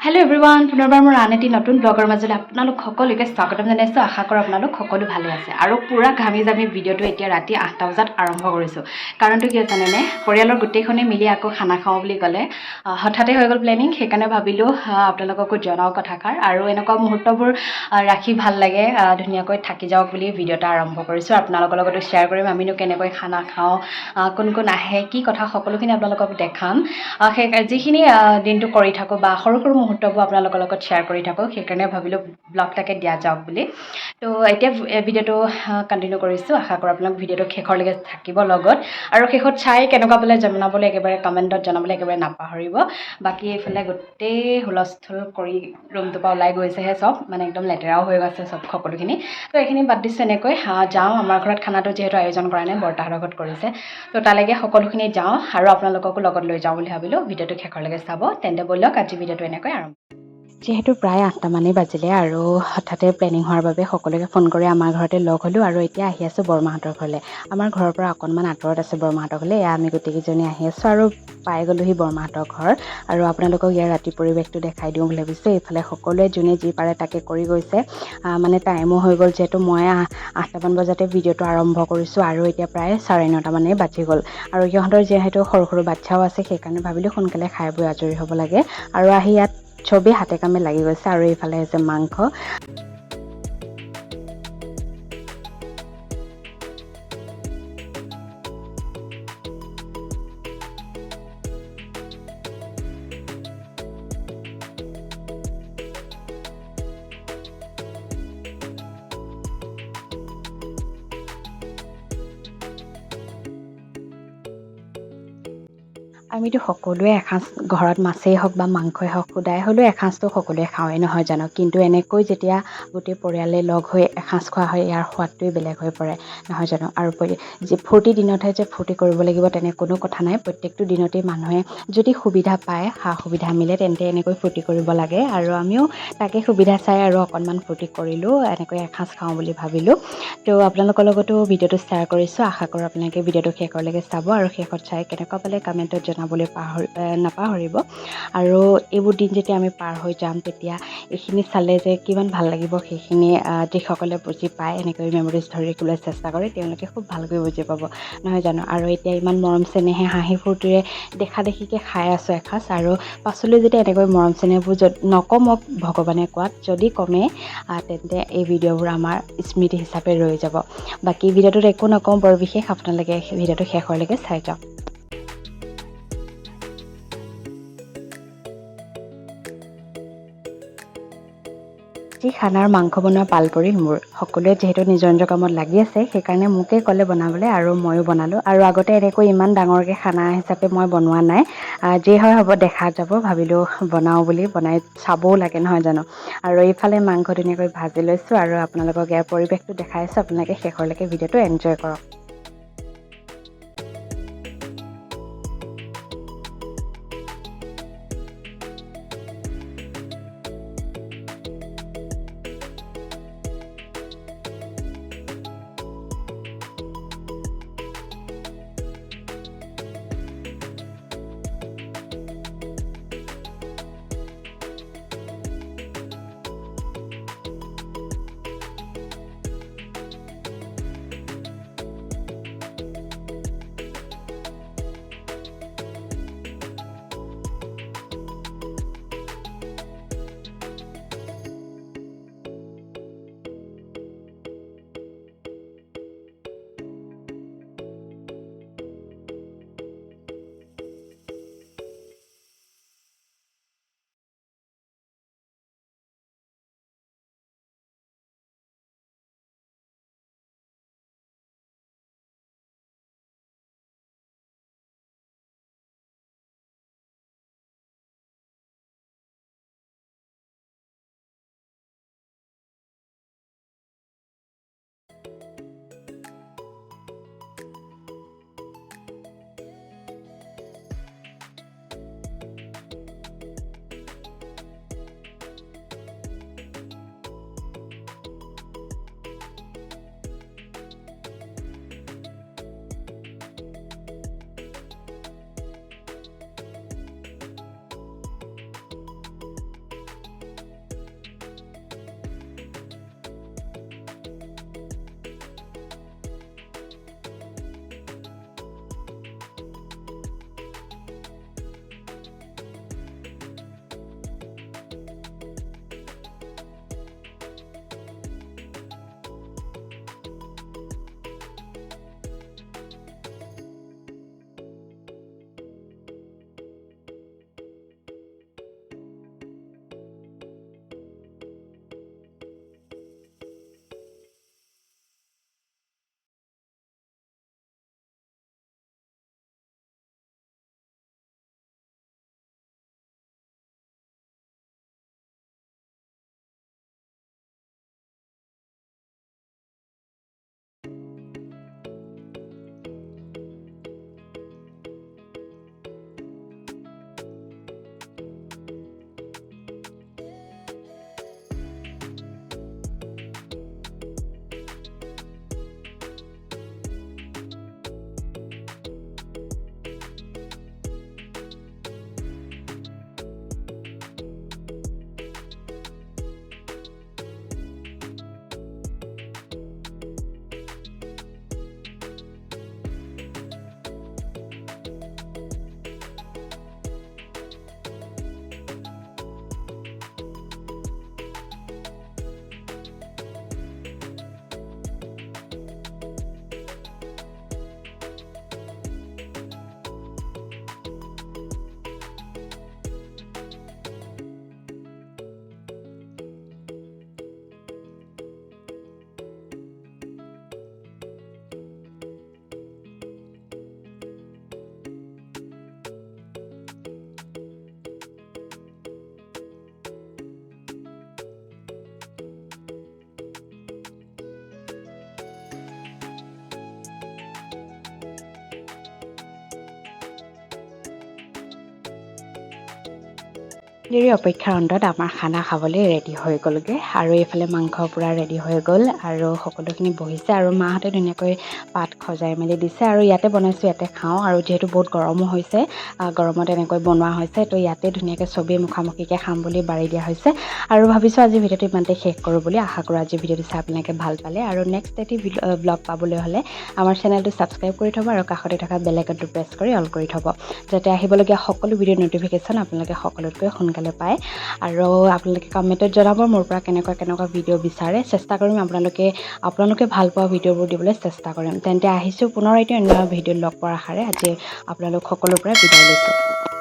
Hello' everyone, পুনৰবাৰ মোৰ আন এটি নতুন ব্লগৰ মাজলৈ আপোনালোক সকলোকে স্বাগতম জনাইছোঁ। আশা কৰোঁ আপোনালোক সকলো ভালে আছে আৰু পূৰা ঘামি জামি ভিডিঅ'টো এতিয়া ৰাতি 8টা বজাত আৰম্ভ কৰিছোঁ। কাৰণটো কিয় জানেনে? পৰিয়ালৰ গোটেইখনে মিলি আকৌ খানা খাওঁ বুলি ক'লে হঠাতে হৈ গ'ল প্লেনিং। সেইকাৰণে ভাবিলোঁ আপোনালোককো জনাওঁ কথাষাৰ আৰু এনেকুৱা মুহূৰ্তবোৰ ৰাখি ভাল লাগে। ধুনীয়াকৈ থাকি যাওক বুলি ভিডিঅ' এটা আৰম্ভ কৰিছোঁ। আপোনালোকৰ লগতো শ্বেয়াৰ কৰিম আমিনো কেনেকৈ খানা খাওঁ, কোন কোন আহে, কি কথা, সকলোখিনি আপোনালোকক দেখাম। সেই যিখিনি দিনটো কৰি থাকোঁ বা সৰু সৰু মুহূৰ্তবোৰ আপোনালোকৰ লগত শ্বেয়াৰ কৰি থাকোঁ, সেইকাৰণে ভাবিলোঁ ব্লগটাকে দিয়া যাওক বুলি। তো এতিয়া ভিডিঅ'টো কণ্টিনিউ কৰিছোঁ। আশা কৰোঁ আপোনালোক ভিডিঅ'টো শেষৰলৈকে থাকিব লগত আৰু শেষত চাই কেনেকুৱা পালে জনাবলৈ একেবাৰে কমেণ্টত জনাবলৈ একেবাৰে নাপাহৰিব। বাকী এইফালে গোটেই হুলস্থুল কৰি ৰুমটোৰ পৰা ওলাই গৈছেহে চব, মানে একদম লেতেৰাও হৈ গৈছে চব সকলোখিনি। তো এইখিনি বাদ দিছোঁ এনেকৈ যাওঁ। আমাৰ ঘৰত খানাটো যিহেতু আয়োজন কৰা নাই, বৰ্তাহঁতৰ ঘৰত কৰিছে, তো তালৈকে সকলোখিনি যাওঁ আৰু আপোনালোককো লগত লৈ যাওঁ বুলি ভাবিলোঁ। ভিডিঅ'টো শেষৰলৈকে চাব। তেন্তে ব'লক আজি ভিডিঅ'টো এনেকৈ আৰম্ভ। যিহেতু প্ৰায় 8টা মানেই বাজিলে আৰু হঠাতে প্লেনিং হোৱাৰ বাবে সকলোকে ফোন কৰি আমাৰ ঘৰতে লগ হ'লোঁ আৰু এতিয়া আহি আছোঁ বৰমাহঁতৰ ঘৰলৈ। আমাৰ ঘৰৰ পৰা অকণমান আঁতৰত আছে বৰমাহঁতৰ ঘৰলৈ। এয়া আমি গোটেইকেইজনী আহি আছোঁ আৰু পাই গ'লোহি বৰমাহঁতৰ ঘৰ আৰু আপোনালোকক ইয়াৰ ৰাতি পৰিৱেশটো দেখাই দিওঁ বুলি ভাবিছোঁ। এইফালে সকলোৱে যোনে যি পাৰে তাকে কৰি গৈছে, মানে টাইমো হৈ গ'ল যিহেতু মই 8টামান বজাতে ভিডিঅ'টো আৰম্ভ কৰিছোঁ আৰু এতিয়া প্ৰায় 9:30 মানেই বাজি গ'ল আৰু সিহঁতৰ যিহেতু সৰু সৰু বাচ্ছাও আছে, সেইকাৰণে ভাবিলোঁ সোনকালে খাই বৈ আজৰি হ'ব লাগে আৰু আহি ইয়াত চবেই হাতে কামে লাগি গৈছে আৰু এইফালে হৈছে মাংস। আমিতো সকলোৱে এসাঁজ ঘৰত মাছেই হওক বা মাংসই হওক সুদাই হ'লেও এসাঁজটো সকলোৱে খাওঁৱেই নহয় জানো, কিন্তু এনেকৈ যেতিয়া গোটেই পৰিয়ালে লগ হৈ এসাঁজ খোৱা হয় ইয়াৰ সোৱাদটোৱে বেলেগ হৈ পৰে নহয় জানো। আৰু যে ফূৰ্তি দিনতহে যে ফূৰ্তি কৰিব লাগিব তেনে কোনো কথা নাই। প্ৰত্যেকটো দিনতেই মানুহে যদি সুবিধা পায়, সা সুবিধা মিলে, তেন্তে এনেকৈ ফূৰ্তি কৰিব লাগে আৰু আমিও তাকে সুবিধা চাই আৰু অকণমান ফূৰ্তি কৰিলোঁ, এনেকৈ এসাঁজ খাওঁ বুলি ভাবিলোঁ। তো আপোনালোকৰ লগতো ভিডিঅ'টো শ্বেয়াৰ কৰিছোঁ। আশা কৰোঁ আপোনালোকে ভিডিঅ'টো শেষৰলৈকে চাব আৰু শেষত চাই কেনেকুৱা পালে কমেণ্টত জনাবলৈ নাপাহৰিব। আৰু এইবোৰ দিন যেতিয়া আমি পাৰ হৈ যাম তেতিয়া এইখিনি চালে যে কিমান ভাল লাগিব, সেইখিনি যিসকলে বুজি পায়, এনেকৈ মেমৰিজ ধৰি ৰাখিবলৈ চেষ্টা কৰে, তেওঁলোকে খুব ভালকৈ বুজি পাব নহয় জানো। আৰু এতিয়া ইমান মৰম চেনেহে হাঁহি ফূৰ্তিৰে দেখা দেখিকৈ খাই আছোঁ এসাঁজ, আৰু পাছলৈ যেতিয়া এনেকৈ মৰম চেনেহবোৰ নকমক ভগৱানে কোৱাত, যদি কমে তেন্তে এই ভিডিঅ'বোৰ আমাৰ স্মৃতি হিচাপে ৰৈ যাব। বাকী ভিডিঅ'টোত একো নকওঁ বৰ বিশেষ, আপোনালোকে ভিডিঅ'টো শেষৰলৈকে চাই যাওক। যি খানাৰ মাংস বনোৱা পাল পৰিল মোৰ। সকলোৱে যিহেতু নিজৰ নিজৰ কামত লাগি আছে, সেইকাৰণে মোকেই ক'লে বনাবলৈ আৰু ময়ো বনালোঁ। আৰু আগতে এনেকৈ ইমান ডাঙৰকৈ খানা হিচাপে মই বনোৱা নাই, যি হয় হ'ব দেখা যাব। ভাবিলোঁ বনাওঁ বুলি, বনাই চাবও লাগে নহয় জানো। আৰু এইফালে মাংস ধুনীয়াকৈ ভাজি লৈছোঁ আৰু আপোনালোকক ইয়াৰ পৰিৱেশটো দেখাই আছোঁ। আপোনালোকে শেষৰলৈকে ভিডিঅ'টো এনজয় কৰক। দেৰি অপেক্ষাৰ অন্তত আমাৰ খানা খাবলৈ ৰেডি হৈ গ'লগৈ আৰু এইফালে মাংস পূৰা ৰেডি হৈ গ'ল আৰু সকলোখিনি বহিছে আৰু মাহঁতে ধুনীয়াকৈ পাত সজাই মেলি দিছে আৰু ইয়াতে বনাইছোঁ ইয়াতে খাওঁ আৰু যিহেতু বহুত গৰমো হৈছে গৰমত এনেকৈ বনোৱা হৈছে তো ইয়াতে ধুনীয়াকৈ চবেই মুখামুখিকৈ খাম বুলি বাঢ়ি দিয়া হৈছে আৰু ভাবিছোঁ আজি ভিডিঅ'টো ইমানতে শেষ কৰোঁ বুলি আশা কৰোঁ আজি ভিডিঅ'টো চাই আপোনালোকে ভাল পালে আৰু নেক্সট এটি ব্লগ পাবলৈ হ'লে আমাৰ চেনেলটো ছাবস্ক্ৰাইব কৰি থ'ব আৰু কাষতে থকা বেল আইকনটো প্ৰেছ কৰি অল কৰি থ'ব যাতে আহিবলগীয়া সকলো ভিডিঅ'ৰ ন'টিফিকেশ্যন আপোনালোকে সকলোতকৈ সোনকালে পায় আৰু আপোনালোকে কমেণ্টত জনাব মোৰ পৰা কেনেকুৱা ভিডিঅ' বিচাৰে চেষ্টা কৰিম আপোনালোকে ভাল পোৱা ভিডিঅ'বোৰ দিবলৈ চেষ্টা কৰিম তেন্তে আহিছোঁ পুনৰ এতিয়া অন্য ভিডিঅ'ত লগ পোৱাৰ আশাৰে আজি আপোনালোক সকলোৰ পৰা বিদায় লৈছোঁ